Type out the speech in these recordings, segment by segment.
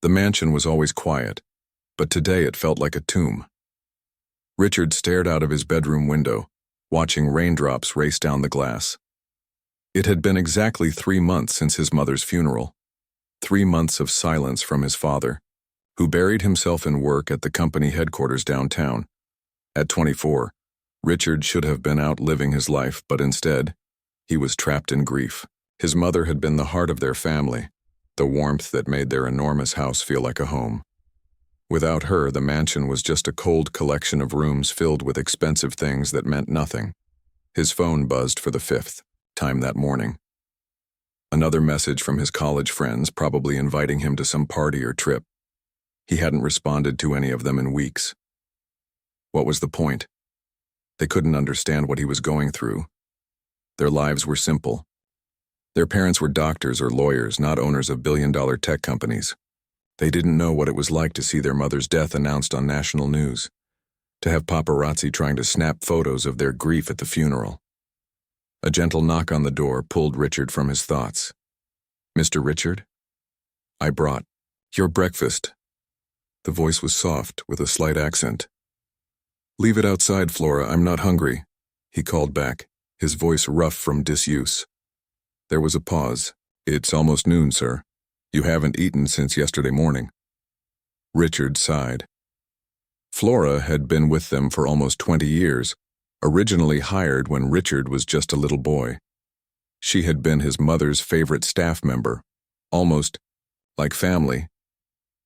The mansion was always quiet, but today it felt like a tomb. Richard stared out of his bedroom window, watching raindrops race down the glass. It had been exactly 3 months since his mother's funeral. 3 months of silence from his father, who buried himself in work at the company headquarters downtown. At 24, Richard should have been out living his life, but instead, he was trapped in grief. His mother had been the heart of their family, the warmth that made their enormous house feel like a home. Without her, the mansion was just a cold collection of rooms filled with expensive things that meant nothing. His phone buzzed for the 5th time that morning. Another message from his college friends, probably inviting him to some party or trip. He hadn't responded to any of them in weeks. What was the point? They couldn't understand what he was going through. Their lives were simple. Their parents were doctors or lawyers, not owners of billion-dollar tech companies. They didn't know what it was like to see their mother's death announced on national news, to have paparazzi trying to snap photos of their grief at the funeral. A gentle knock on the door pulled Richard from his thoughts. "Mr. Richard? I brought your breakfast." The voice was soft, with a slight accent. "Leave it outside, Flora, I'm not hungry," he called back, his voice rough from disuse. There was a pause. "It's almost noon, sir. You haven't eaten since yesterday morning." Richard sighed. Flora had been with them for almost 20 years, originally hired when Richard was just a little boy. She had been his mother's favorite staff member, almost like family.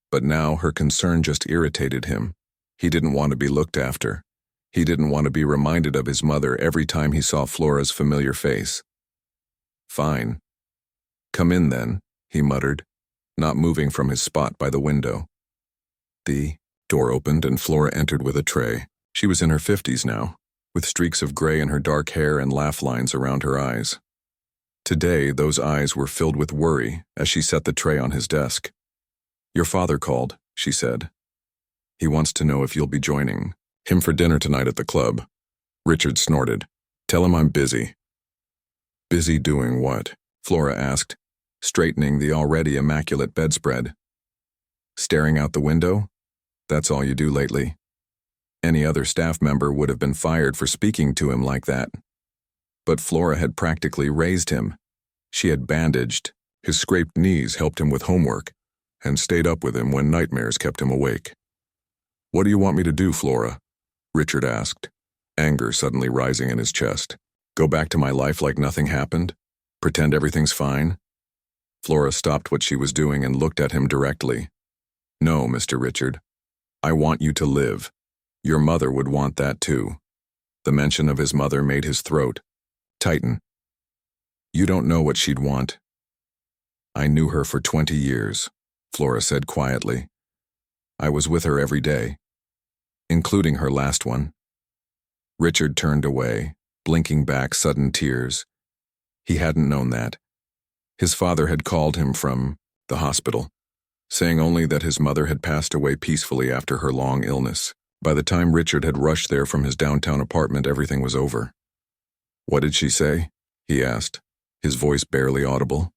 But now her concern just irritated him. He didn't want to be looked after. He didn't want to be reminded of his mother every time he saw Flora's familiar face. "Fine. Come in then," he muttered, not moving from his spot by the window. The door opened and Flora entered with a tray. She was in her 50s now, with streaks of gray in her dark hair and laugh lines around her eyes. Today, those eyes were filled with worry as she set the tray on his desk. "Your father called," she said. "He wants to know if you'll be joining him for dinner tonight at the club." Richard snorted. "Tell him I'm busy." "Busy doing what?" Flora asked, straightening the already immaculate bedspread. "Staring out the window? That's all you do lately." Any other staff member would have been fired for speaking to him like that. But Flora had practically raised him. She had bandaged. His scraped knees helped him with homework, and stayed up with him when nightmares kept him awake. "What do you want me to do, Flora?" Richard asked, anger suddenly rising in his chest. "Go back to my life like nothing happened? Pretend everything's fine?" Flora stopped what she was doing and looked at him directly. "No, Mr. Richard. I want you to live. Your mother would want that too." The mention of his mother made his throat tighten. "You don't know what she'd want." "I knew her for 20 years, Flora said quietly. "I was with her every day, including her last one." Richard turned away, blinking back sudden tears. He hadn't known that. His father had called him from the hospital, saying only that his mother had passed away peacefully after her long illness. By the time Richard had rushed there from his downtown apartment, everything was over. "What did she say?" he asked, his voice barely audible.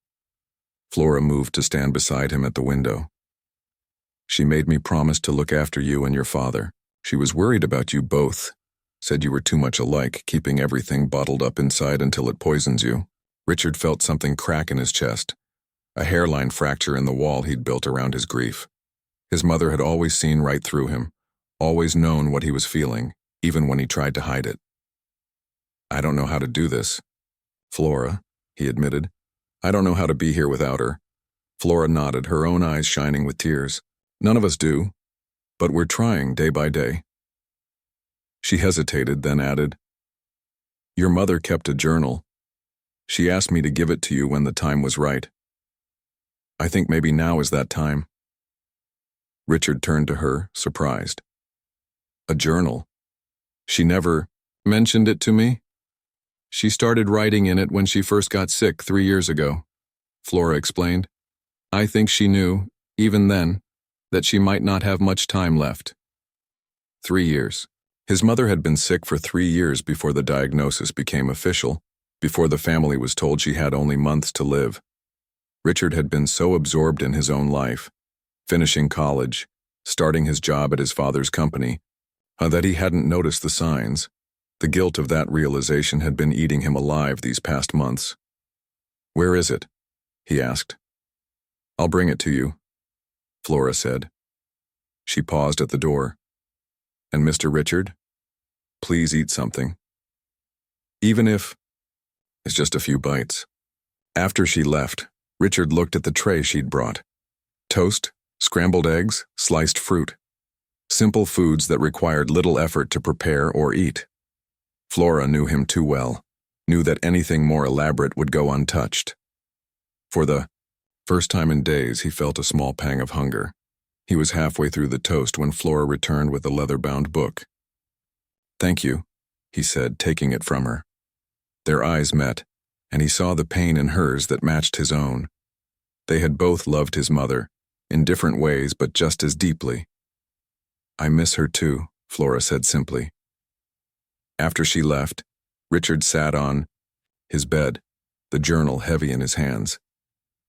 Flora moved to stand beside him at the window. "She made me promise to look after you and your father. She was worried about you both. Said you were too much alike, keeping everything bottled up inside until it poisons you." Richard felt something crack in his chest, a hairline fracture in the wall he'd built around his grief. His mother had always seen right through him, always known what he was feeling, even when he tried to hide it. "I don't know how to do this, Flora," he admitted. "I don't know how to be here without her." Flora nodded, her own eyes shining with tears. "None of us do, but we're trying day by day." She hesitated, then added, "Your mother kept a journal. She asked me to give it to you when the time was right. I think maybe now is that time." Richard turned to her, surprised. "A journal? She never mentioned it to me?" "She started writing in it when she first got sick 3 years ago," Flora explained. "I think she knew, even then, that she might not have much time left." 3 years. His mother had been sick for 3 years before the diagnosis became official, before the family was told she had only months to live. Richard had been so absorbed in his own life, finishing college, starting his job at his father's company, that he hadn't noticed the signs. The guilt of that realization had been eating him alive these past months. "Where is it?" he asked. "I'll bring it to you," Flora said. She paused at the door. "And Mr. Richard? Please eat something. Even if it's just a few bites." After she left, Richard looked at the tray she'd brought. Toast, scrambled eggs, sliced fruit. Simple foods that required little effort to prepare or eat. Flora knew him too well, knew that anything more elaborate would go untouched. For the first time in days, he felt a small pang of hunger. He was halfway through the toast when Flora returned with a leather-bound book. "Thank you," he said, taking it from her. Their eyes met, and he saw the pain in hers that matched his own. They had both loved his mother, in different ways but just as deeply. "I miss her too," Flora said simply. After she left, Richard sat on his bed, the journal heavy in his hands.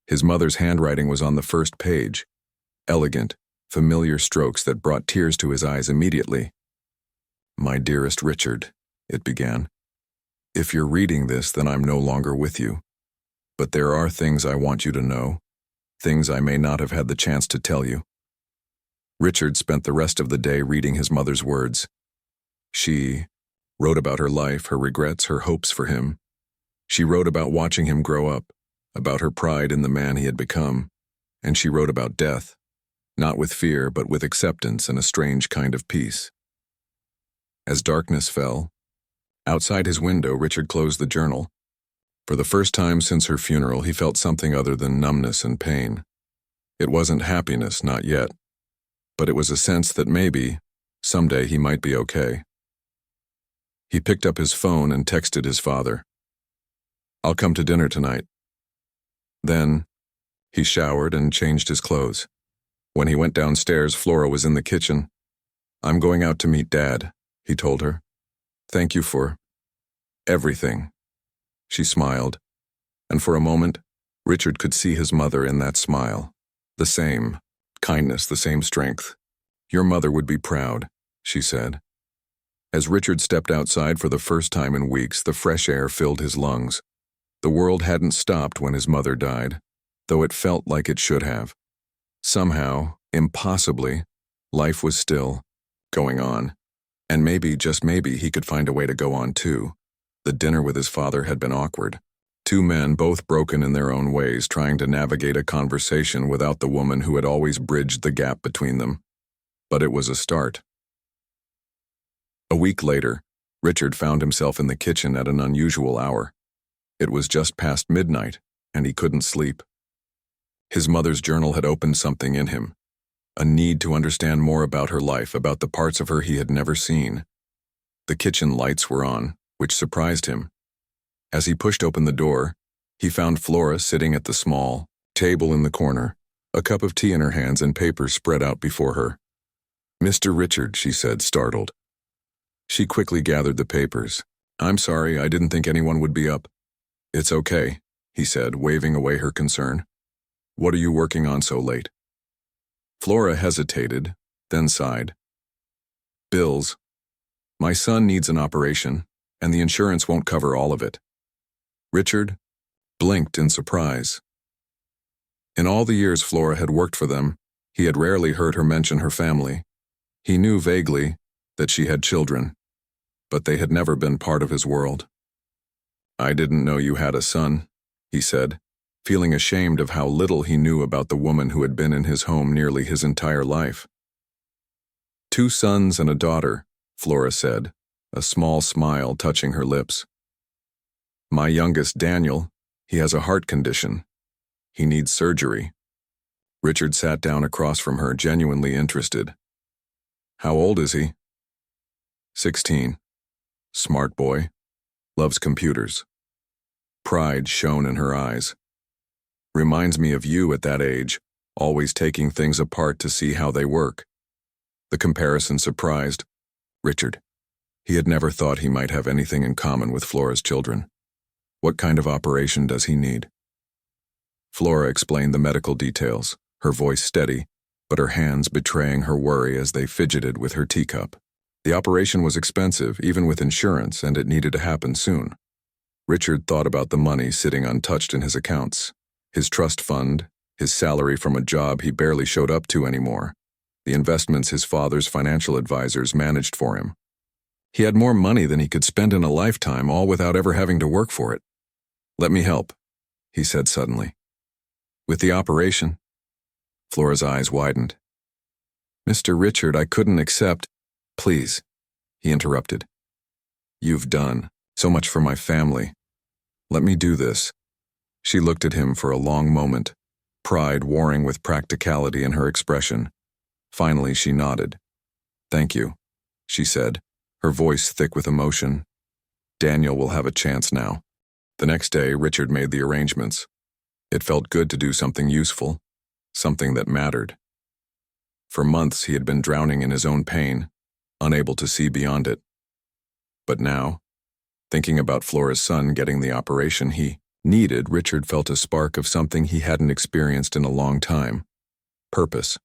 His mother's handwriting was on the first page, elegant, familiar strokes that brought tears to his eyes immediately. "My dearest Richard," it began. "If you're reading this, then I'm no longer with you. But there are things I want you to know, things I may not have had the chance to tell you." Richard spent the rest of the day reading his mother's words. She wrote about her life, her regrets, her hopes for him. She wrote about watching him grow up, about her pride in the man he had become, and she wrote about death, not with fear but with acceptance and a strange kind of peace. As darkness fell, outside his window, Richard closed the journal. For the first time since her funeral, he felt something other than numbness and pain. It wasn't happiness, not yet, but it was a sense that maybe, someday he might be okay. He picked up his phone and texted his father. "I'll come to dinner tonight." Then, he showered and changed his clothes. When he went downstairs, Flora was in the kitchen. "I'm going out to meet Dad," he told her. "Thank you for everything." She smiled, and for a moment, Richard could see his mother in that smile. The same kindness, the same strength. "Your mother would be proud," she said. As Richard stepped outside for the first time in weeks, the fresh air filled his lungs. The world hadn't stopped when his mother died, though it felt like it should have. Somehow, impossibly, life was still going on. And maybe, just maybe, he could find a way to go on too. The dinner with his father had been awkward. Two men, both broken in their own ways, trying to navigate a conversation without the woman who had always bridged the gap between them. But it was a start. A week later, Richard found himself in the kitchen at an unusual hour. It was just past midnight, and he couldn't sleep. His mother's journal had opened something in him, a need to understand more about her life, about the parts of her he had never seen. The kitchen lights were on, which surprised him. As he pushed open the door, he found Flora sitting at the small table in the corner, a cup of tea in her hands and papers spread out before her. "Mr. Richard," she said, startled. She quickly gathered the papers. "I'm sorry, I didn't think anyone would be up." "It's okay," he said, waving away her concern. "What are you working on so late?" Flora hesitated, then sighed. "Bills. My son needs an operation, and the insurance won't cover all of it." Richard blinked in surprise. In all the years Flora had worked for them, he had rarely heard her mention her family. He knew vaguely that she had children, but they had never been part of his world. "I didn't know you had a son," he said, feeling ashamed of how little he knew about the woman who had been in his home nearly his entire life. "2 sons and a daughter," Flora said, a small smile touching her lips. "My youngest, Daniel, he has a heart condition. He needs surgery." Richard sat down across from her, genuinely interested. "How old is he?" 16. Smart boy. Loves computers. Pride shone in her eyes. "Reminds me of you at that age, always taking things apart to see how they work." The comparison surprised Richard. He had never thought he might have anything in common with Flora's children. "What kind of operation does he need?" Flora explained the medical details, her voice steady, but her hands betraying her worry as they fidgeted with her teacup. The operation was expensive, even with insurance, and it needed to happen soon. Richard thought about the money sitting untouched in his accounts, his trust fund, his salary from a job he barely showed up to anymore, the investments his father's financial advisors managed for him. He had more money than he could spend in a lifetime, all without ever having to work for it. "Let me help," he said suddenly. "With the operation?" Flora's eyes widened. "Mr. Richard, I couldn't accept—" "Please," he interrupted. "You've done so much for my family. Let me do this." She looked at him for a long moment, pride warring with practicality in her expression. Finally, she nodded. "Thank you," she said, her voice thick with emotion. "Daniel will have a chance now." The next day, Richard made the arrangements. It felt good to do something useful, something that mattered. For months, he had been drowning in his own pain, unable to see beyond it. But now, thinking about Flora's son getting the operation he needed, Richard felt a spark of something he hadn't experienced in a long time. Purpose.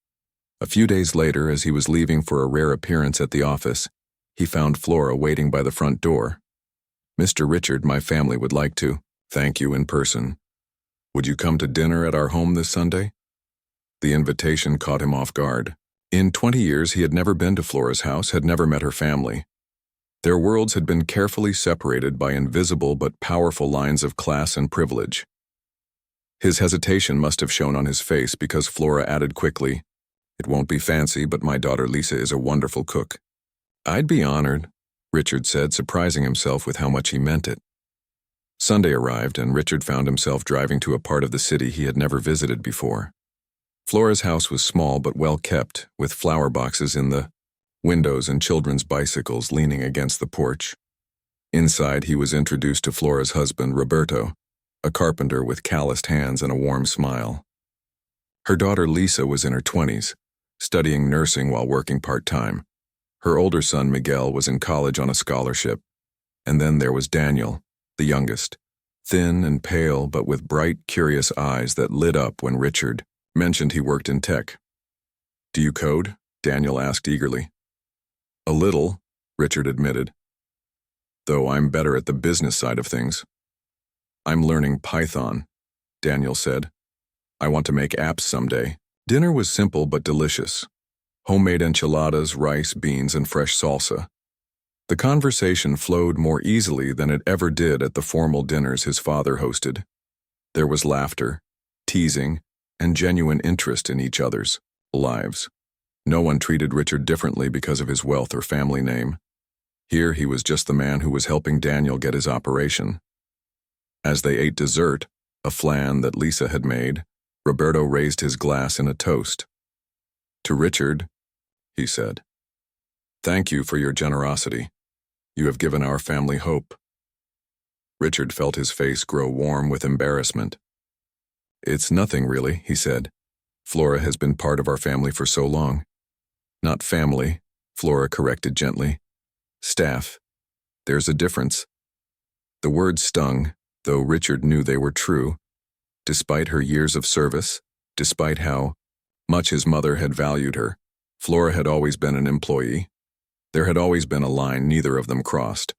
A few days later, as he was leaving for a rare appearance at the office, he found Flora waiting by the front door. "Mr. Richard, my family would like to thank you in person. Would you come to dinner at our home this Sunday?" The invitation caught him off guard. In 20 years, he had never been to Flora's house, had never met her family. Their worlds had been carefully separated by invisible but powerful lines of class and privilege. His hesitation must have shown on his face because Flora added quickly, "It won't be fancy, but my daughter Lisa is a wonderful cook." "I'd be honored," Richard said, surprising himself with how much he meant it. Sunday arrived, and Richard found himself driving to a part of the city he had never visited before. Flora's house was small but well kept, with flower boxes in the windows and children's bicycles leaning against the porch. Inside, he was introduced to Flora's husband, Roberto, a carpenter with calloused hands and a warm smile. Her daughter Lisa was in her 20s, studying nursing while working part-time. Her older son, Miguel, was in college on a scholarship. And then there was Daniel, the youngest, thin and pale but with bright, curious eyes that lit up when Richard mentioned he worked in tech. "Do you code?" Daniel asked eagerly. "A little," Richard admitted. "Though I'm better at the business side of things." "I'm learning Python," Daniel said. "I want to make apps someday." Dinner was simple but delicious. Homemade enchiladas, rice, beans, and fresh salsa. The conversation flowed more easily than it ever did at the formal dinners his father hosted. There was laughter, teasing, and genuine interest in each other's lives. No one treated Richard differently because of his wealth or family name. Here he was just the man who was helping Daniel get his operation. As they ate dessert, a flan that Lisa had made, Roberto raised his glass in a toast. "To Richard," he said. "Thank you for your generosity. You have given our family hope." Richard felt his face grow warm with embarrassment. "It's nothing, really," he said. "Flora has been part of our family for so long." "Not family," Flora corrected gently. "Staff. There's a difference." The words stung, though Richard knew they were true. Despite her years of service, despite how much his mother had valued her, Flora had always been an employee. There had always been a line neither of them crossed.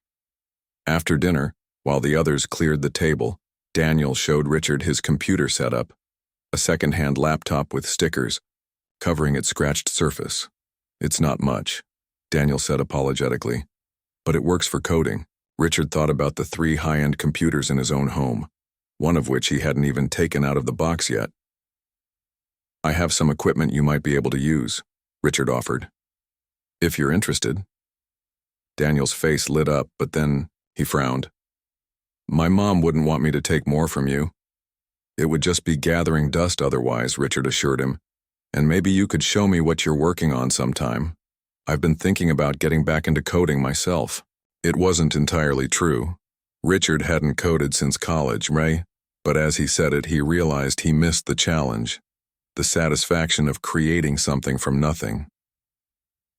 After dinner, while the others cleared the table, Daniel showed Richard his computer setup, a second-hand laptop with stickers, covering its scratched surface. "It's not much," Daniel said apologetically, "but it works for coding." Richard thought about the 3 high-end computers in his own home, one of which he hadn't even taken out of the box yet. "I have some equipment you might be able to use," Richard offered. "If you're interested." Daniel's face lit up, but then he frowned. "My mom wouldn't want me to take more from you." "It would just be gathering dust otherwise," Richard assured him. "And maybe you could show me what you're working on sometime. I've been thinking about getting back into coding myself." It wasn't entirely true. Richard hadn't coded since college, right? But as he said it, he realized he missed the challenge, the satisfaction of creating something from nothing.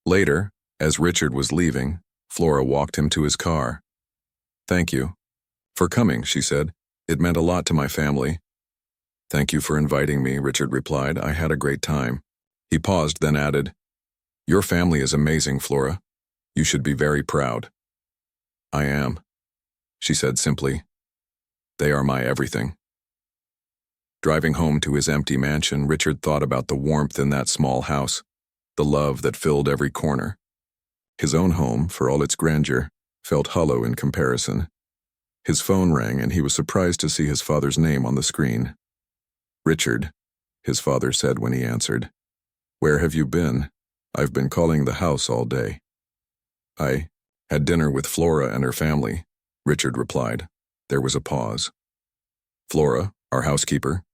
Later, as Richard was leaving, Flora walked him to his car. "Thank you for coming," she said. "It meant a lot to my family." "Thank you for inviting me," Richard replied. "I had a great time." He paused, then added, "Your family is amazing, Flora. You should be very proud." "I am," she said simply. "They are my everything." Driving home to his empty mansion, Richard thought about the warmth in that small house, the love that filled every corner. His own home, for all its grandeur, felt hollow in comparison. His phone rang, and he was surprised to see his father's name on the screen. "Richard," his father said when he answered. "Where have you been? I've been calling the house all day." "I had dinner with Flora and her family," Richard replied. There was a pause. "Flora, our housekeeper?"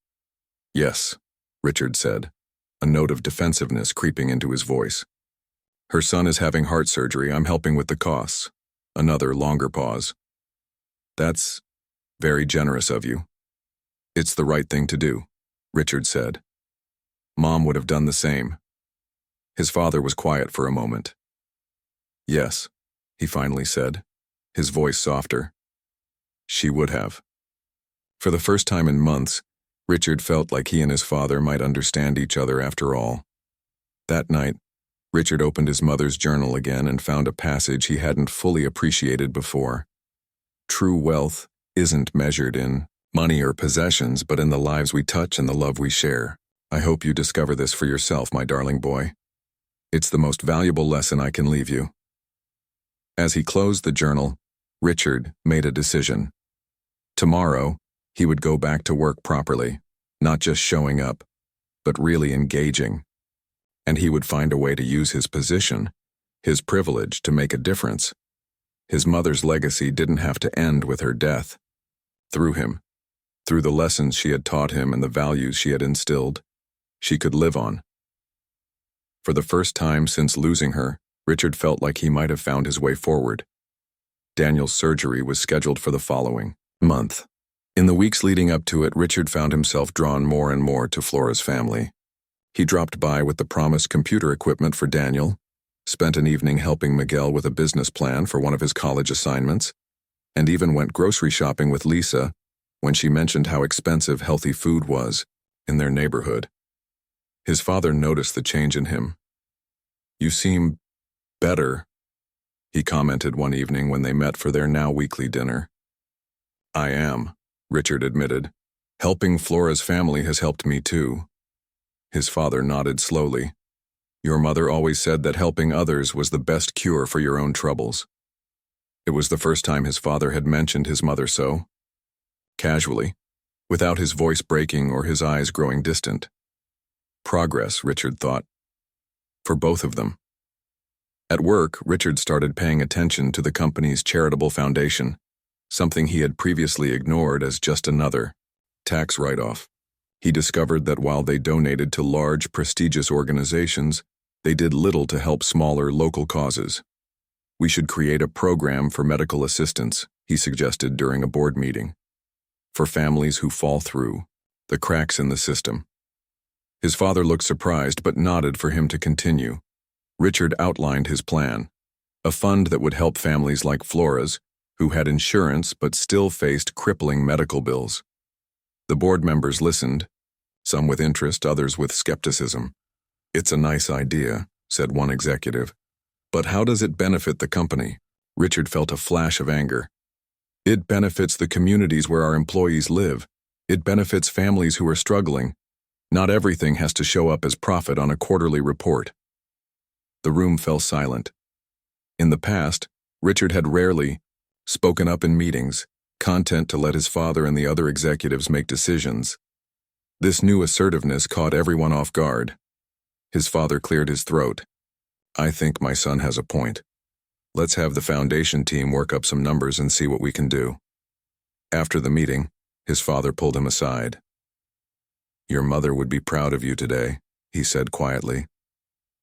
"Yes," Richard said, a note of defensiveness creeping into his voice. "Her son is having heart surgery. I'm helping with the costs." Another longer pause. "That's very generous of you." "It's the right thing to do," Richard said. "Mom would have done the same." His father was quiet for a moment. "Yes," he finally said, his voice softer. "She would have." For the first time in months, Richard felt like he and his father might understand each other after all. That night, Richard opened his mother's journal again and found a passage he hadn't fully appreciated before. "True wealth isn't measured in money or possessions, but in the lives we touch and the love we share. I hope you discover this for yourself, my darling boy. It's the most valuable lesson I can leave you." As he closed the journal, Richard made a decision. Tomorrow, he would go back to work properly, not just showing up, but really engaging. And he would find a way to use his position, his privilege, to make a difference. His mother's legacy didn't have to end with her death. Through him, through the lessons she had taught him and the values she had instilled, she could live on. For the first time since losing her, Richard felt like he might have found his way forward. Daniel's surgery was scheduled for the following month. In the weeks leading up to it, Richard found himself drawn more and more to Flora's family. He dropped by with the promised computer equipment for Daniel, spent an evening helping Miguel with a business plan for one of his college assignments, and even went grocery shopping with Lisa when she mentioned how expensive healthy food was in their neighborhood. His father noticed the change in him. "You seem better," he commented one evening when they met for their now weekly dinner. "I am," Richard admitted. "Helping Flora's family has helped me too." His father nodded slowly. "Your mother always said that helping others was the best cure for your own troubles." It was the first time his father had mentioned his mother so casually, without his voice breaking or his eyes growing distant. Progress, Richard thought. For both of them. At work, Richard started paying attention to the company's charitable foundation, something he had previously ignored as just another tax write-off. He discovered that while they donated to large, prestigious organizations, they did little to help smaller, local causes. "We should create a program for medical assistance," he suggested during a board meeting, "for families who fall through the cracks in the system." His father looked surprised but nodded for him to continue. Richard outlined his plan, a fund that would help families like Flora's, who had insurance but still faced crippling medical bills. The board members listened, some with interest, others with skepticism. "It's a nice idea," said one executive. "But how does it benefit the company?" Richard felt a flash of anger. "It benefits the communities where our employees live. It benefits families who are struggling. Not everything has to show up as profit on a quarterly report." The room fell silent. In the past, Richard had rarely spoken up in meetings, content to let his father and the other executives make decisions. This new assertiveness caught everyone off guard. His father cleared his throat. "I think my son has a point. Let's have the foundation team work up some numbers and see what we can do." After the meeting, his father pulled him aside. "Your mother would be proud of you today," he said quietly.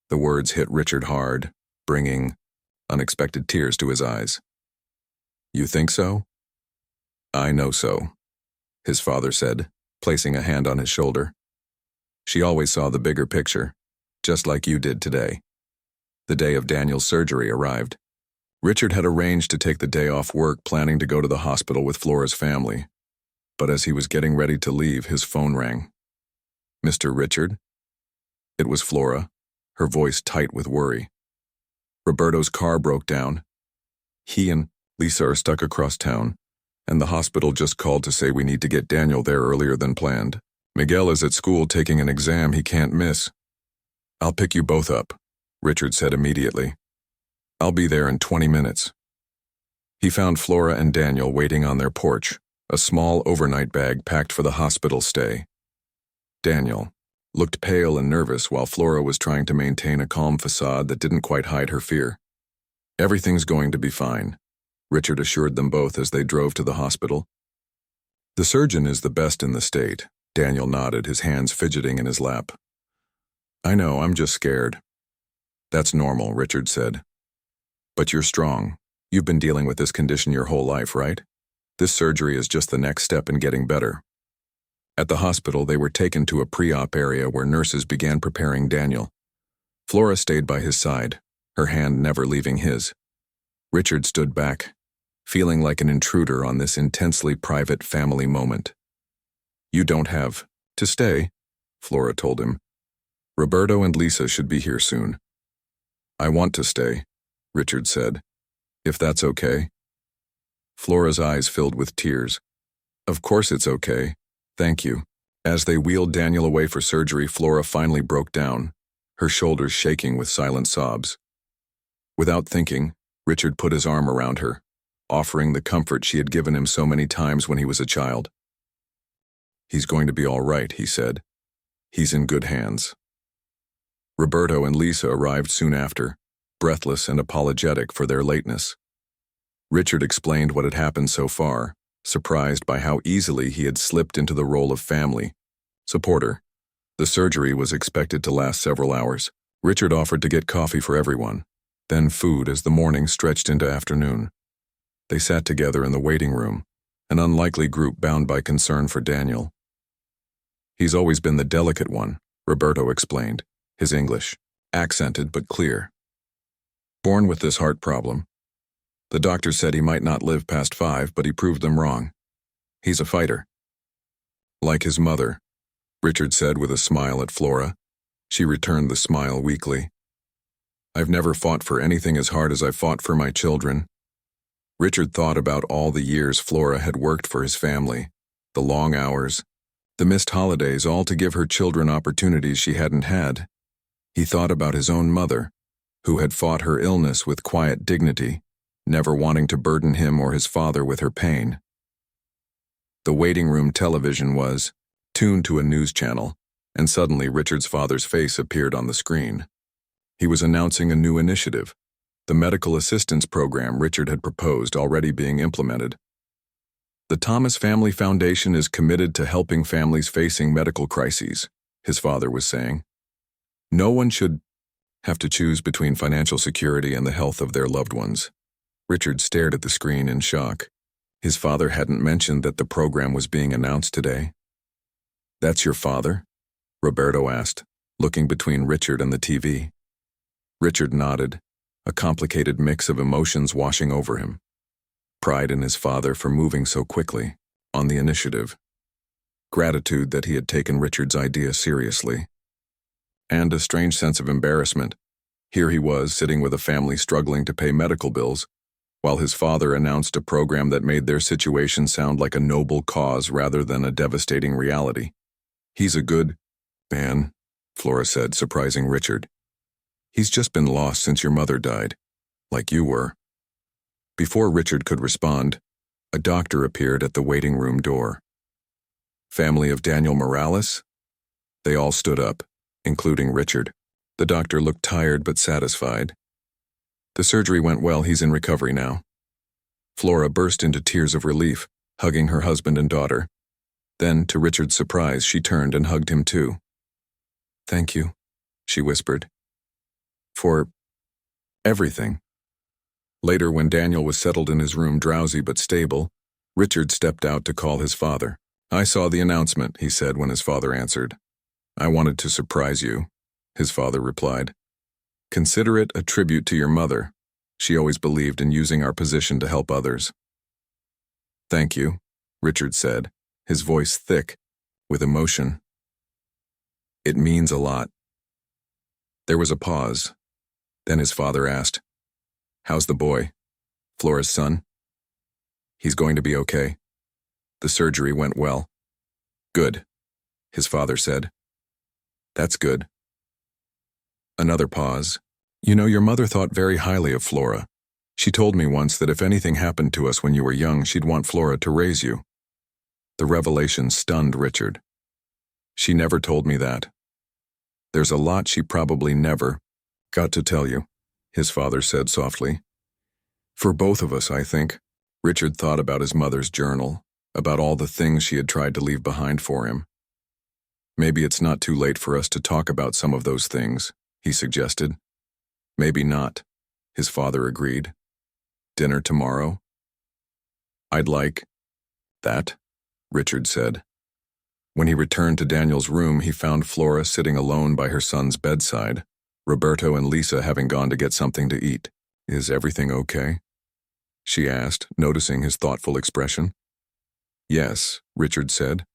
The words hit Richard hard, bringing unexpected tears to his eyes. "You think so?" "I know so," his father said, placing a hand on his shoulder. "She always saw the bigger picture, just like you did today." The day of Daniel's surgery arrived. Richard had arranged to take the day off work, planning to go to the hospital with Flora's family. But as he was getting ready to leave, his phone rang. "Mr. Richard?" It was Flora, her voice tight with worry. Roberto's car broke down. He and Lisa are stuck across town, and the hospital just called to say we need to get Daniel there earlier than planned. Miguel is at school taking an exam he can't miss. I'll pick you both up, Richard said immediately. I'll be there in 20 minutes. He found Flora and Daniel waiting on their porch, a small overnight bag packed for the hospital stay. Daniel looked pale and nervous while Flora was trying to maintain a calm facade that didn't quite hide her fear. Everything's going to be fine, Richard assured them both as they drove to the hospital. The surgeon is the best in the state, Daniel nodded, his hands fidgeting in his lap. I know, I'm just scared. That's normal, Richard said. But you're strong. You've been dealing with this condition your whole life, right? This surgery is just the next step in getting better. At the hospital, they were taken to a pre-op area where nurses began preparing Daniel. Flora stayed by his side, her hand never leaving his. Richard stood back, feeling like an intruder on this intensely private family moment. You don't have to stay, Flora told him. Roberto and Lisa should be here soon. I want to stay, Richard said. If that's okay. Flora's eyes filled with tears. Of course it's okay. Thank you. As they wheeled Daniel away for surgery, Flora finally broke down, her shoulders shaking with silent sobs. Without thinking, Richard put his arm around her, offering the comfort she had given him so many times when he was a child. He's going to be all right, he said. He's in good hands. Roberto and Lisa arrived soon after, breathless and apologetic for their lateness. Richard explained what had happened so far, surprised by how easily he had slipped into the role of family supporter. The surgery was expected to last several hours. Richard offered to get coffee for everyone, then food as the morning stretched into afternoon. They sat together in the waiting room, an unlikely group bound by concern for Daniel. He's always been the delicate one, Roberto explained, his English accented but clear. Born with this heart problem. The doctor said he might not live past 5, but he proved them wrong. He's a fighter. Like his mother, Richard said with a smile at Flora. She returned the smile weakly. I've never fought for anything as hard as I fought for my children. Richard thought about all the years Flora had worked for his family, the long hours, the missed holidays, all to give her children opportunities she hadn't had. He thought about his own mother, who had fought her illness with quiet dignity, never wanting to burden him or his father with her pain. The waiting room television was tuned to a news channel, and suddenly Richard's father's face appeared on the screen. He was announcing a new initiative, the medical assistance program Richard had proposed already being implemented. The Thomas Family Foundation is committed to helping families facing medical crises, his father was saying. No one should have to choose between financial security and the health of their loved ones. Richard stared at the screen in shock. His father hadn't mentioned that the program was being announced today. That's your father? Roberto asked, looking between Richard and the TV. Richard nodded, a complicated mix of emotions washing over him. Pride in his father for moving so quickly on the initiative. Gratitude that he had taken Richard's idea seriously. And a strange sense of embarrassment. Here he was, sitting with a family struggling to pay medical bills, while his father announced a program that made their situation sound like a noble cause rather than a devastating reality. He's a good man, Flora said, surprising Richard. He's just been lost since your mother died, like you were. Before Richard could respond, a doctor appeared at the waiting room door. Family of Daniel Morales? They all stood up, including Richard. The doctor looked tired but satisfied. The surgery went well, he's in recovery now. Flora burst into tears of relief, hugging her husband and daughter. Then, to Richard's surprise, she turned and hugged him too. Thank you, she whispered. For everything. Later, when Daniel was settled in his room, drowsy but stable, Richard stepped out to call his father. I saw the announcement, he said when his father answered. I wanted to surprise you, his father replied. Consider it a tribute to your mother. She always believed in using our position to help others. Thank you, Richard said, his voice thick with emotion. It means a lot. There was a pause. Then his father asked, "How's the boy? Flora's son?" "He's going to be okay. The surgery went well." "Good," his father said. "That's good." Another pause. "You know, your mother thought very highly of Flora. She told me once that if anything happened to us when you were young, she'd want Flora to raise you." The revelation stunned Richard. "She never told me that." "There's a lot she probably never got to tell you," his father said softly. "For both of us, I think." Richard thought about his mother's journal, about all the things she had tried to leave behind for him. "Maybe it's not too late for us to talk about some of those things," he suggested. "Maybe not," his father agreed. "Dinner tomorrow?" "I'd like that," Richard said. When he returned to Daniel's room, he found Flora sitting alone by her son's bedside, Roberto and Lisa having gone to get something to eat. "Is everything okay?" she asked, noticing his thoughtful expression. "Yes," Richard said.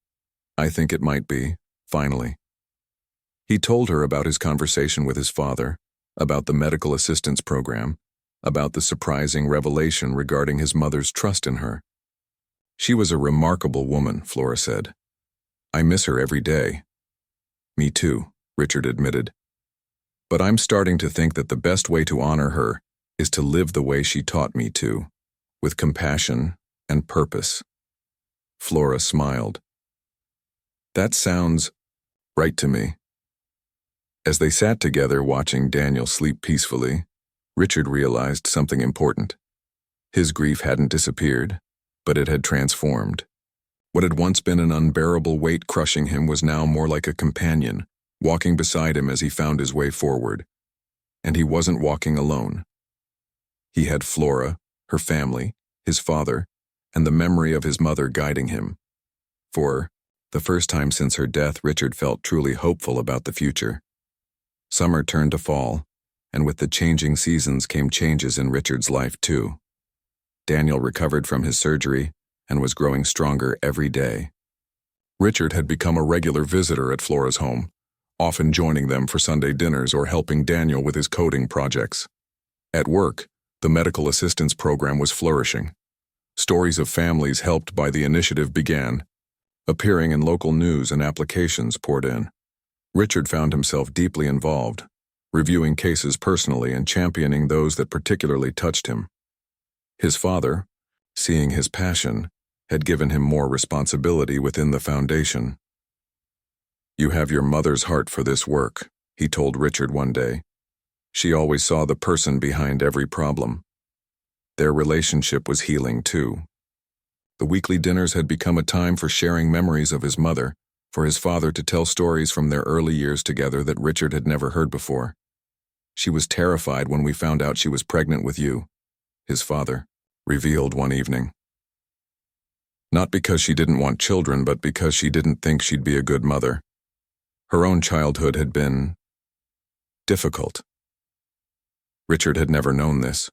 "I think it might be, finally." He told her about his conversation with his father, about the medical assistance program, about the surprising revelation regarding his mother's trust in her. "She was a remarkable woman," Flora said. "I miss her every day." "Me too," Richard admitted. "But I'm starting to think that the best way to honor her is to live the way she taught me to, with compassion and purpose." Flora smiled. "That sounds right to me." As they sat together watching Daniel sleep peacefully, Richard realized something important. His grief hadn't disappeared, but it had transformed. What had once been an unbearable weight crushing him was now more like a companion, walking beside him as he found his way forward. And he wasn't walking alone. He had Flora, her family, his father, and the memory of his mother guiding him. For the first time since her death, Richard felt truly hopeful about the future. Summer turned to fall, and with the changing seasons came changes in Richard's life too. Daniel recovered from his surgery and was growing stronger every day. Richard had become a regular visitor at Flora's home, often joining them for Sunday dinners or helping Daniel with his coding projects. At work, the medical assistance program was flourishing. Stories of families helped by the initiative began, appearing in local news, and applications poured in. Richard found himself deeply involved, reviewing cases personally and championing those that particularly touched him. His father, seeing his passion, had given him more responsibility within the foundation. "You have your mother's heart for this work," he told Richard one day. "She always saw the person behind every problem." Their relationship was healing too. The weekly dinners had become a time for sharing memories of his mother, for his father to tell stories from their early years together that Richard had never heard before. "She was terrified when we found out she was pregnant with you," his father revealed one evening. "Not because she didn't want children, but because she didn't think she'd be a good mother. Her own childhood had been difficult." Richard had never known this.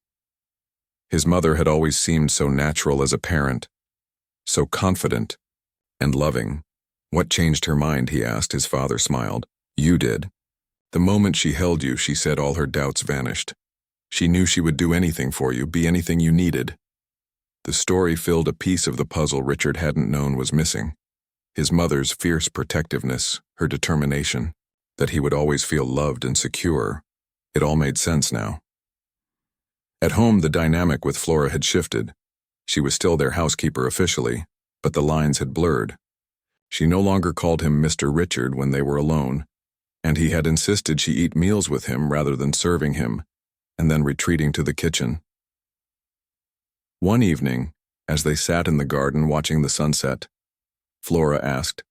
His mother had always seemed so natural as a parent, so confident and loving. "What changed her mind?" he asked. His father smiled. "You did. The moment she held you, she said all her doubts vanished. She knew she would do anything for you, be anything you needed." The story filled a piece of the puzzle Richard hadn't known was missing. His mother's fierce protectiveness, her determination, that he would always feel loved and secure. It all made sense now. At home, the dynamic with Flora had shifted. She was still their housekeeper officially, but the lines had blurred. She no longer called him Mr. Richard when they were alone, and he had insisted she eat meals with him rather than serving him, and then retreating to the kitchen. One evening, as they sat in the garden watching the sunset, Flora asked,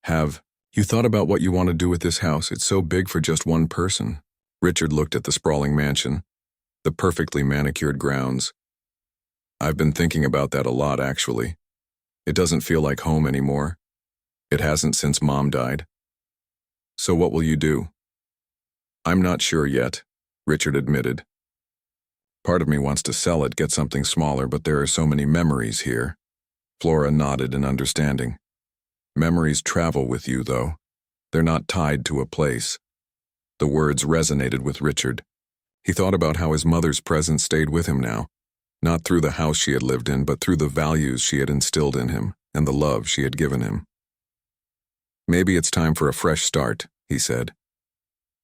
"Have you thought about what you want to do with this house? It's so big for just one person." Richard looked at the sprawling mansion, the perfectly manicured grounds. "I've been thinking about that a lot, actually. It doesn't feel like home anymore. It hasn't since Mom died." "So what will you do?" "I'm not sure yet," Richard admitted. "Part of me wants to sell it, get something smaller, but there are so many memories here." Flora nodded in understanding. "Memories travel with you, though. They're not tied to a place." The words resonated with Richard. He thought about how his mother's presence stayed with him now, not through the house she had lived in, but through the values she had instilled in him and the love she had given him. Maybe it's time for a fresh start, he said.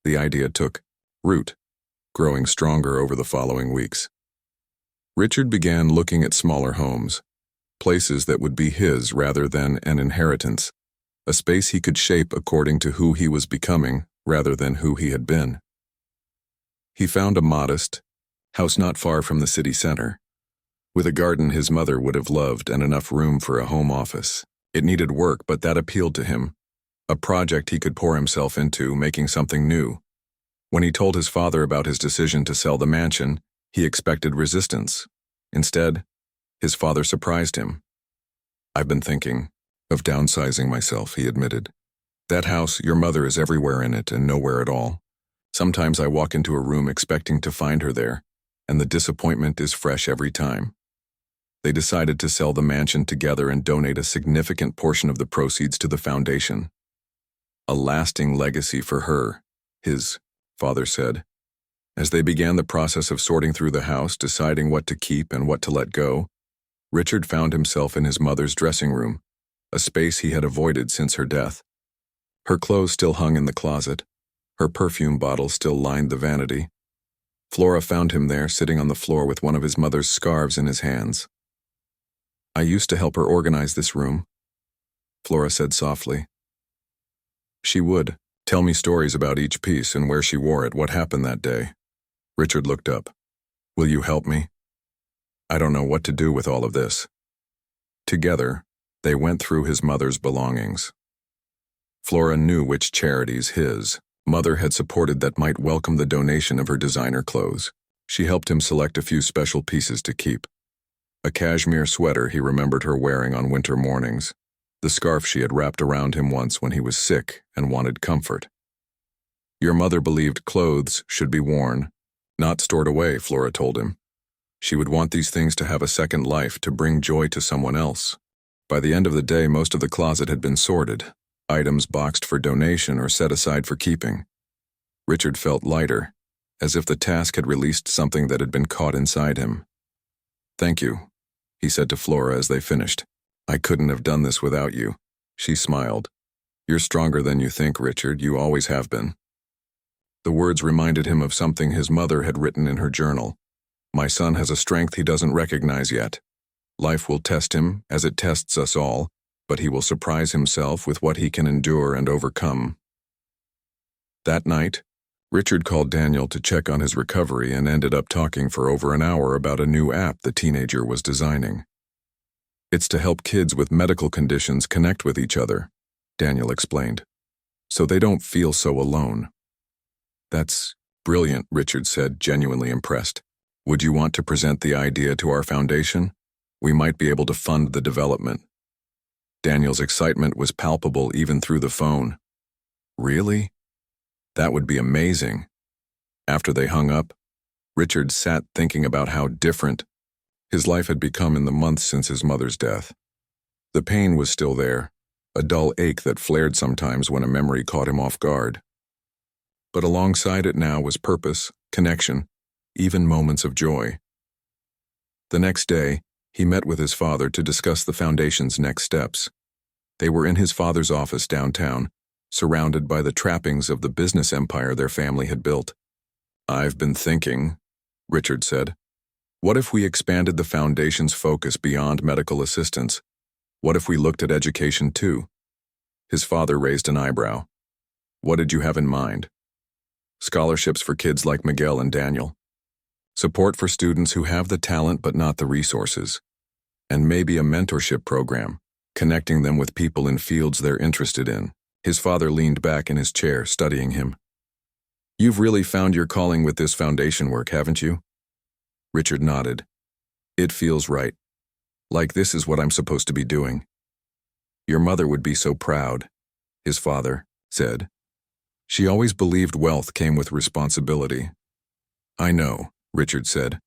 The idea took root, growing stronger over the following weeks. Richard began looking at smaller homes, places that would be his rather than an inheritance, a space he could shape according to who he was becoming rather than who he had been. He found a modest house not far from the city center, with a garden his mother would have loved and enough room for a home office. It needed work, but that appealed to him, a project he could pour himself into, making something new. When he told his father about his decision to sell the mansion, he expected resistance. Instead, his father surprised him. "I've been thinking of downsizing myself," he admitted. "That house, your mother is everywhere in it and nowhere at all. Sometimes I walk into a room expecting to find her there, and the disappointment is fresh every time." They decided to sell the mansion together and donate a significant portion of the proceeds to the foundation. A lasting legacy for her, his father said. As they began the process of sorting through the house, deciding what to keep and what to let go, Richard found himself in his mother's dressing room, a space he had avoided since her death. Her clothes still hung in the closet. Her perfume bottle still lined the vanity. Flora found him there, sitting on the floor with one of his mother's scarves in his hands. "I used to help her organize this room," Flora said softly. "She would tell me stories about each piece and where she wore it, what happened that day." Richard looked up. "Will you help me? I don't know what to do with all of this." Together, they went through his mother's belongings. Flora knew which charities his mother had supported that might welcome the donation of her designer clothes. She helped him select a few special pieces to keep. A cashmere sweater he remembered her wearing on winter mornings, the scarf she had wrapped around him once when he was sick and wanted comfort. "Your mother believed clothes should be worn, not stored away," Flora told him. "She would want these things to have a second life, to bring joy to someone else." By the end of the day, most of the closet had been sorted, items boxed for donation or set aside for keeping. Richard felt lighter, as if the task had released something that had been caught inside him. "Thank you," he said to Flora as they finished. "I couldn't have done this without you." She smiled. "You're stronger than you think, Richard. You always have been." The words reminded him of something his mother had written in her journal. "My son has a strength he doesn't recognize yet. Life will test him, as it tests us all, but he will surprise himself with what he can endure and overcome." That night, Richard called Daniel to check on his recovery and ended up talking for over an hour about a new app the teenager was designing. "It's to help kids with medical conditions connect with each other," Daniel explained, "so they don't feel so alone." "That's brilliant," Richard said, genuinely impressed. "Would you want to present the idea to our foundation? We might be able to fund the development." Daniel's excitement was palpable even through the phone. "Really? That would be amazing." After they hung up, Richard sat thinking about how different his life had become in the months since his mother's death. The pain was still there, a dull ache that flared sometimes when a memory caught him off guard. But alongside it now was purpose, connection, even moments of joy. The next day, he met with his father to discuss the foundation's next steps. They were in his father's office downtown, surrounded by the trappings of the business empire their family had built. "I've been thinking," Richard said, "what if we expanded the foundation's focus beyond medical assistance? What if we looked at education too?" His father raised an eyebrow. "What did you have in mind?" "Scholarships for kids like Miguel and Daniel. Support for students who have the talent but not the resources. And maybe a mentorship program, connecting them with people in fields they're interested in." His father leaned back in his chair, studying him. "You've really found your calling with this foundation work, haven't you?" Richard nodded. "It feels right. Like this is what I'm supposed to be doing." "Your mother would be so proud," his father said. "She always believed wealth came with responsibility." "I know," Richard said.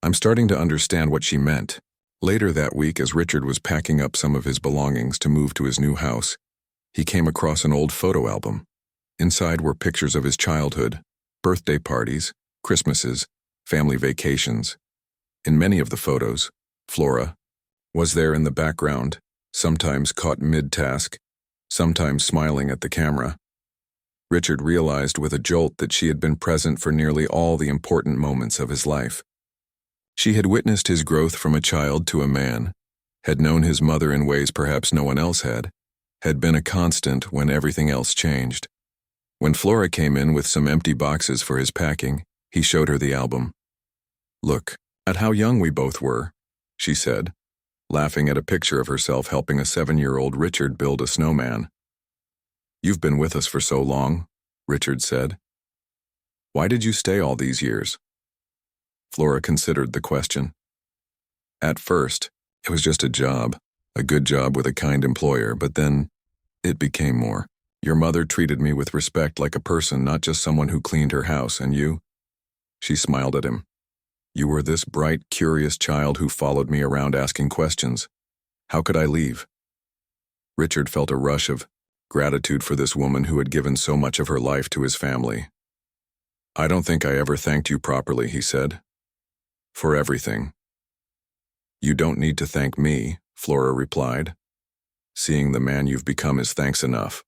"I'm starting to understand what she meant." Later that week, as Richard was packing up some of his belongings to move to his new house, he came across an old photo album. Inside were pictures of his childhood, birthday parties, Christmases, family vacations. In many of the photos, Flora was there in the background, sometimes caught mid-task, sometimes smiling at the camera. Richard realized with a jolt that she had been present for nearly all the important moments of his life. She had witnessed his growth from a child to a man, had known his mother in ways perhaps no one else had been a constant when everything else changed. When Flora came in with some empty boxes for his packing, he showed her the album. "Look at how young we both were," she said, laughing at a picture of herself helping a 7-year-old Richard build a snowman. "You've been with us for so long," Richard said. "Why did you stay all these years?" Flora considered the question. "At first, it was just a job, a good job with a kind employer, but then it became more. Your mother treated me with respect like a person, not just someone who cleaned her house, and you?" She smiled at him. "You were this bright, curious child who followed me around asking questions. How could I leave?" Richard felt a rush of gratitude for this woman who had given so much of her life to his family. "I don't think I ever thanked you properly," he said. "For everything." "You don't need to thank me," Flora replied. "Seeing the man you've become is thanks enough."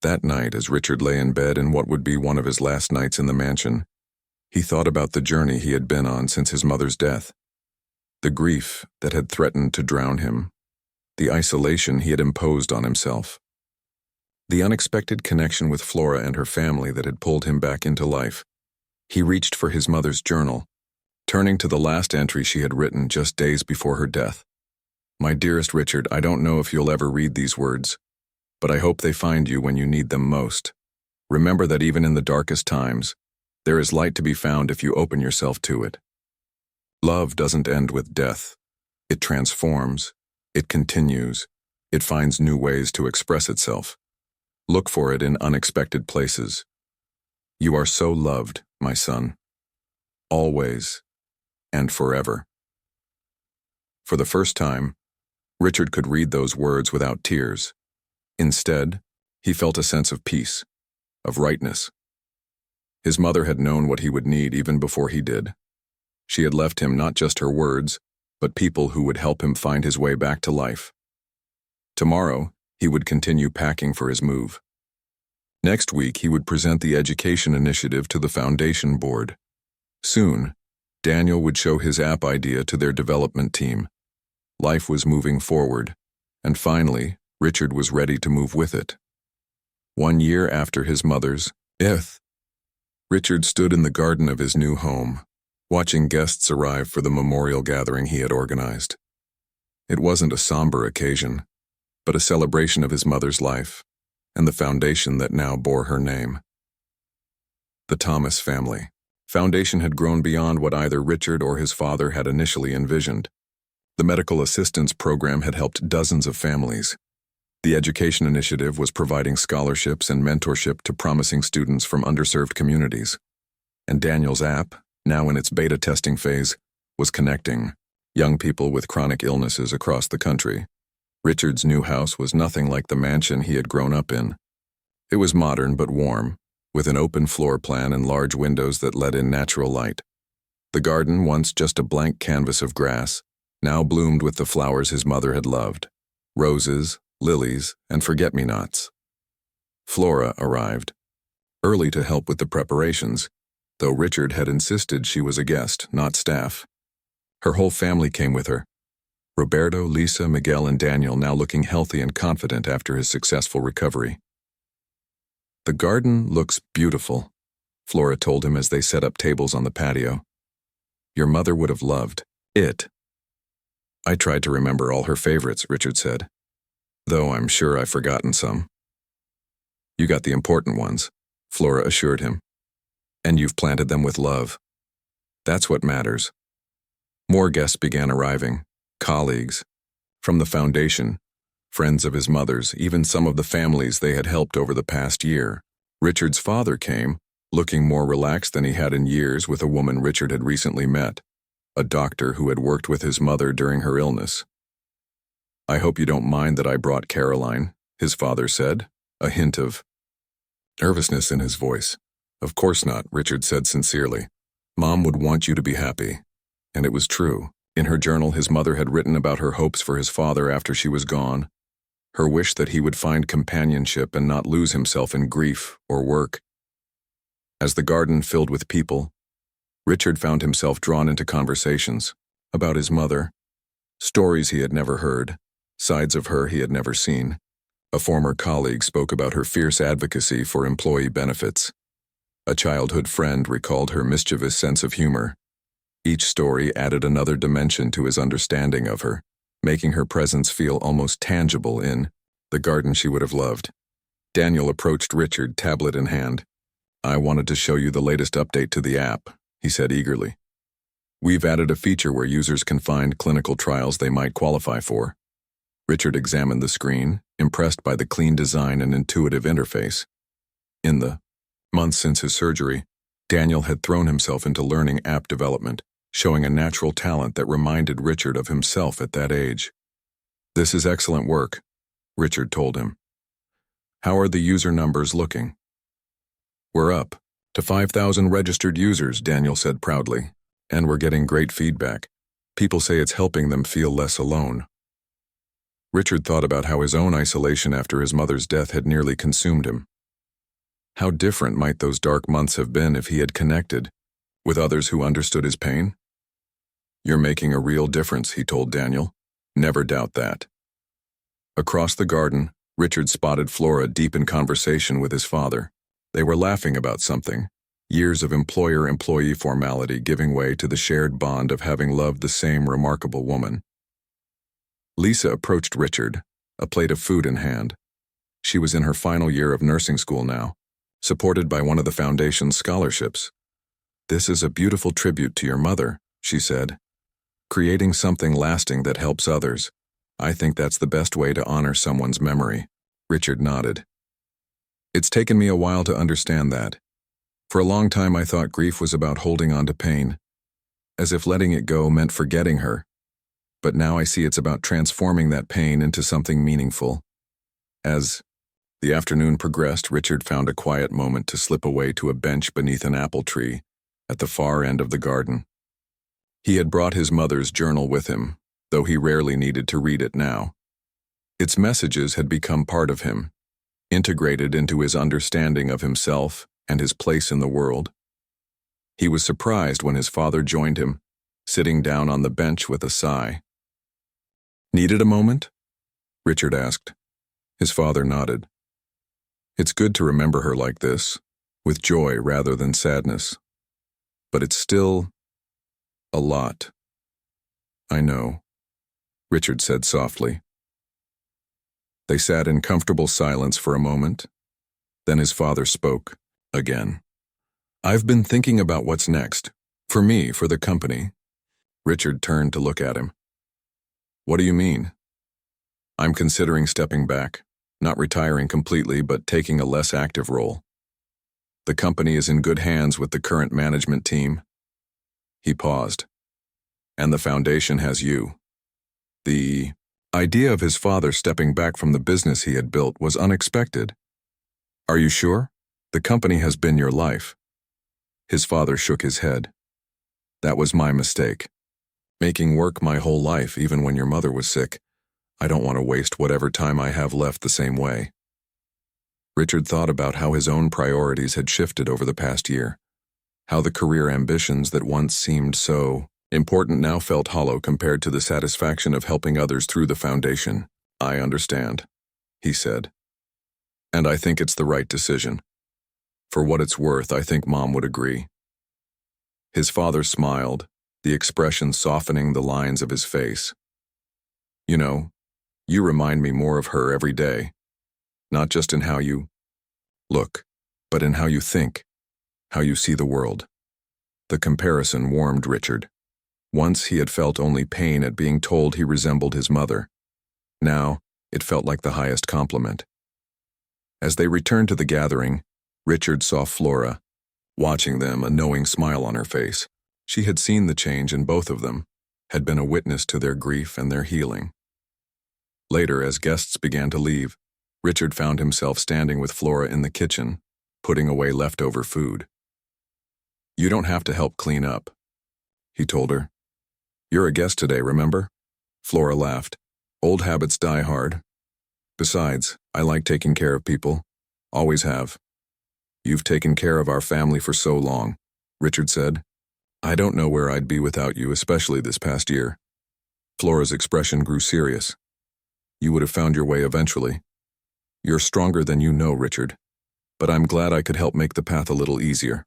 That night, as Richard lay in bed in what would be one of his last nights in the mansion, he thought about the journey he had been on since his mother's death, the grief that had threatened to drown him, the isolation he had imposed on himself, the unexpected connection with Flora and her family that had pulled him back into life. He reached for his mother's journal, turning to the last entry she had written just days before her death. "My dearest Richard, I don't know if you'll ever read these words, but I hope they find you when you need them most. Remember that even in the darkest times, there is light to be found if you open yourself to it. Love doesn't end with death. It transforms, it continues, it finds new ways to express itself. Look for it in unexpected places. You are so loved, my son. Always and forever." For the first time, Richard could read those words without tears. Instead, he felt a sense of peace, of rightness. His mother had known what he would need even before he did. She had left him not just her words, but people who would help him find his way back to life. Tomorrow, he would continue packing for his move. Next week, he would present the education initiative to the foundation board. Soon, Daniel would show his app idea to their development team. Life was moving forward, and finally, Richard was ready to move with it. 1 year after his mother's death, Richard stood in the garden of his new home, watching guests arrive for the memorial gathering he had organized. It wasn't a somber occasion, but a celebration of his mother's life and the foundation that now bore her name. The Thomas family. Foundation had grown beyond what either Richard or his father had initially envisioned. The medical assistance program had helped dozens of families. The education initiative was providing scholarships and mentorship to promising students from underserved communities. And Daniel's app, now in its beta testing phase, was connecting young people with chronic illnesses across the country. Richard's new house was nothing like the mansion he had grown up in. It was modern but warm, with an open floor plan and large windows that let in natural light. The garden, once just a blank canvas of grass, now bloomed with the flowers his mother had loved: roses, lilies, and forget-me-nots. Flora arrived, early to help with the preparations, though Richard had insisted she was a guest, not staff. Her whole family came with her: Roberto, Lisa, Miguel, and Daniel, now looking healthy and confident after his successful recovery. "The garden looks beautiful," Flora told him as they set up tables on the patio. "Your mother would have loved it." "I tried to remember all her favorites," Richard said, "though I'm sure I've forgotten some." "You got the important ones," Flora assured him. "And you've planted them with love. That's what matters." More guests began arriving, colleagues from the foundation, friends of his mother's, even some of the families they had helped over the past year. Richard's father came, looking more relaxed than he had in years, with a woman Richard had recently met, a doctor who had worked with his mother during her illness. "I hope you don't mind that I brought Caroline," his father said, a hint of nervousness in his voice. "Of course not," Richard said sincerely. "Mom would want you to be happy." And it was true. In her journal, his mother had written about her hopes for his father after she was gone, her wish that he would find companionship and not lose himself in grief or work. As the garden filled with people, Richard found himself drawn into conversations about his mother, stories he had never heard, sides of her he had never seen. A former colleague spoke about her fierce advocacy for employee benefits. A childhood friend recalled her mischievous sense of humor. Each story added another dimension to his understanding of her, making her presence feel almost tangible in the garden she would have loved. Daniel approached Richard, tablet in hand. "I wanted to show you the latest update to the app," he said eagerly. "We've added a feature where users can find clinical trials they might qualify for." Richard examined the screen, impressed by the clean design and intuitive interface. In the months since his surgery, Daniel had thrown himself into learning app development, showing a natural talent that reminded Richard of himself at that age. "This is excellent work," Richard told him. "How are the user numbers looking?" "We're up to 5,000 registered users," Daniel said proudly, "and we're getting great feedback. People say it's helping them feel less alone." Richard thought about how his own isolation after his mother's death had nearly consumed him. How different might those dark months have been if he had connected with others who understood his pain? "You're making a real difference," he told Daniel. "Never doubt that." Across the garden, Richard spotted Flora deep in conversation with his father. They were laughing about something, years of employer-employee formality giving way to the shared bond of having loved the same remarkable woman. Lisa approached Richard, a plate of food in hand. She was in her final year of nursing school now, supported by one of the foundation's scholarships. "This is a beautiful tribute to your mother," she said. "Creating something lasting that helps others. I think that's the best way to honor someone's memory." Richard nodded. "It's taken me a while to understand that. For a long time I thought grief was about holding on to pain, as if letting it go meant forgetting her. But now I see it's about transforming that pain into something meaningful." As the afternoon progressed, Richard found a quiet moment to slip away to a bench beneath an apple tree at the far end of the garden. He had brought his mother's journal with him, though he rarely needed to read it now. Its messages had become part of him, integrated into his understanding of himself and his place in the world. He was surprised when his father joined him, sitting down on the bench with a sigh. "Needed a moment?" Richard asked. His father nodded. "It's good to remember her like this, with joy rather than sadness. But it's still a lot." "I know," Richard said softly. They sat in comfortable silence for a moment. Then his father spoke again. "I've been thinking about what's next. For me, for the company." Richard turned to look at him. "What do you mean?" "I'm considering stepping back, not retiring completely, but taking a less active role. The company is in good hands with the current management team." He paused. "And the foundation has you." The idea of his father stepping back from the business he had built was unexpected. "Are you sure? The company has been your life." His father shook his head. "That was my mistake. Making work my whole life, even when your mother was sick. I don't want to waste whatever time I have left the same way." Richard thought about how his own priorities had shifted over the past year, how the career ambitions that once seemed so important now felt hollow compared to the satisfaction of helping others through the foundation. "I understand," he said. "And I think it's the right decision. For what it's worth, I think Mom would agree." His father smiled, the expression softening the lines of his face. "You know, you remind me more of her every day. Not just in how you look, but in how you think, how you see the world." The comparison warmed Richard. Once he had felt only pain at being told he resembled his mother. Now, it felt like the highest compliment. As they returned to the gathering, Richard saw Flora, watching them, a knowing smile on her face. She had seen the change in both of them, had been a witness to their grief and their healing. Later, as guests began to leave, Richard found himself standing with Flora in the kitchen, putting away leftover food. "You don't have to help clean up," he told her. "You're a guest today, remember?" Flora laughed. "Old habits die hard. Besides, I like taking care of people. Always have." "You've taken care of our family for so long," Richard said. "I don't know where I'd be without you, especially this past year." Flora's expression grew serious. "You would have found your way eventually. You're stronger than you know, Richard. But I'm glad I could help make the path a little easier."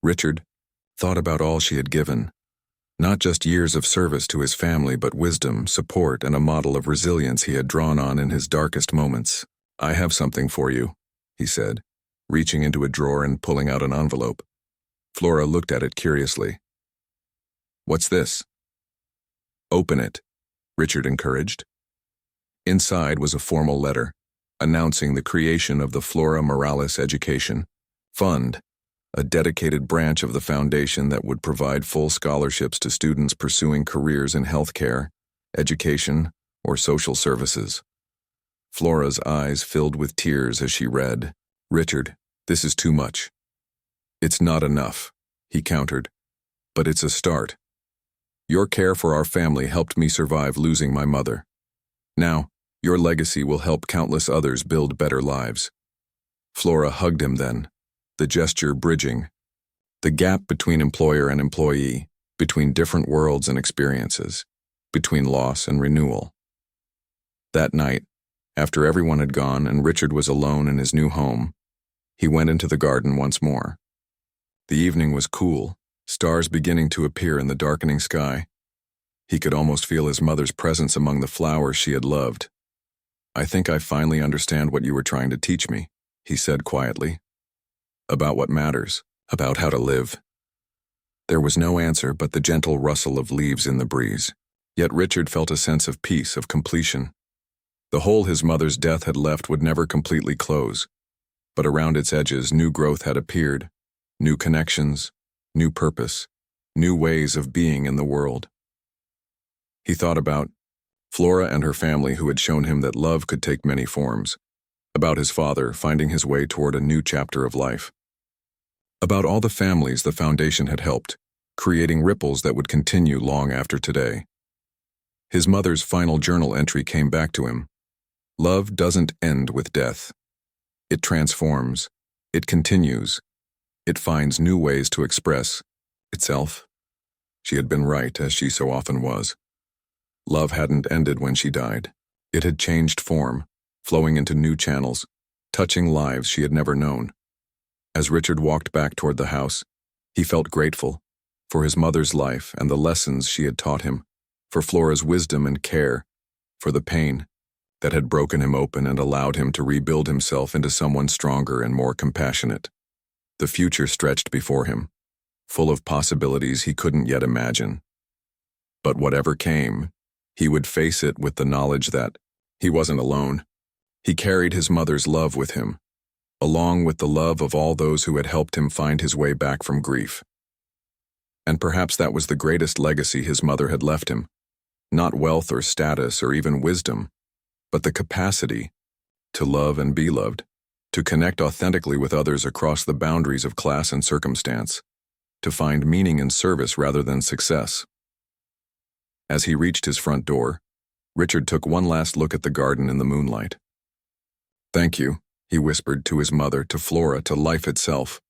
Richard thought about all she had given. Not just years of service to his family, but wisdom, support, and a model of resilience he had drawn on in his darkest moments. "I have something for you," he said, reaching into a drawer and pulling out an envelope. Flora looked at it curiously. "What's this?" "Open it," Richard encouraged. Inside was a formal letter, announcing the creation of the Flora Morales Education Fund, a dedicated branch of the foundation that would provide full scholarships to students pursuing careers in healthcare, education, or social services. Flora's eyes filled with tears as she read. "Richard, this is too much." "It's not enough," he countered, "but it's a start. Your care for our family helped me survive losing my mother. Now, your legacy will help countless others build better lives." Flora hugged him then, the gesture bridging the gap between employer and employee, between different worlds and experiences, between loss and renewal. That night, after everyone had gone and Richard was alone in his new home, he went into the garden once more. The evening was cool, stars beginning to appear in the darkening sky. He could almost feel his mother's presence among the flowers she had loved. "I think I finally understand what you were trying to teach me," he said quietly. "About what matters, about how to live." There was no answer but the gentle rustle of leaves in the breeze. Yet Richard felt a sense of peace, of completion. The hole his mother's death had left would never completely close, but around its edges new growth had appeared, new connections, new purpose, new ways of being in the world. He thought about Flora and her family who had shown him that love could take many forms, about his father finding his way toward a new chapter of life, about all the families the foundation had helped, creating ripples that would continue long after today. His mother's final journal entry came back to him. "Love doesn't end with death. It transforms, it continues, it finds new ways to express itself." She had been right, as she so often was. Love hadn't ended when she died. It had changed form, flowing into new channels, touching lives she had never known. As Richard walked back toward the house, he felt grateful for his mother's life and the lessons she had taught him, for Flora's wisdom and care, for the pain that had broken him open and allowed him to rebuild himself into someone stronger and more compassionate. The future stretched before him, full of possibilities he couldn't yet imagine. But whatever came, he would face it with the knowledge that he wasn't alone. He carried his mother's love with him, along with the love of all those who had helped him find his way back from grief. And perhaps that was the greatest legacy his mother had left him. Not wealth or status or even wisdom, but the capacity to love and be loved, to connect authentically with others across the boundaries of class and circumstance, to find meaning in service rather than success. As he reached his front door, Richard took one last look at the garden in the moonlight. "Thank you," he whispered to his mother, to Flora, to life itself.